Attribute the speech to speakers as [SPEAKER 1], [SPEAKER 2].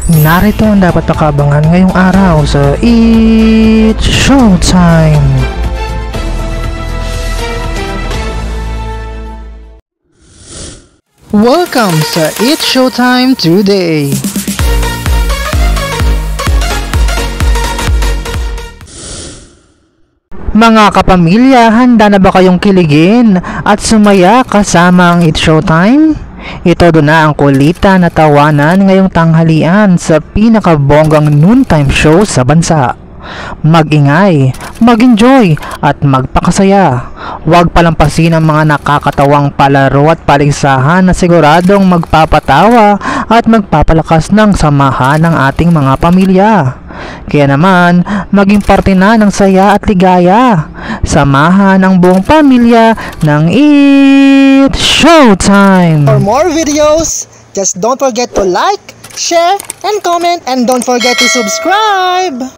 [SPEAKER 1] Narito ang dapat pakabangan ngayong araw sa It's Showtime! Welcome sa It's Showtime today! Mga kapamilya, handa na ba kayong kiligin at sumaya kasama ang It's Showtime? Ito doon na ang kulitan na tawanan ngayong tanghalian sa pinakabonggang noontime show sa bansa. Mag-ingay, mag-enjoy at magpakasaya. Huwag palampasin ang mga nakakatawang palaro at paligsahan na siguradong magpapatawa at magpapalakas ng samahan ng ating mga pamilya. Kaya naman, maging parte na ng saya at ligaya. Samahan ang buong pamilya ng It's Showtime!
[SPEAKER 2] For more videos, just don't forget to like, share, and comment, and don't forget to subscribe!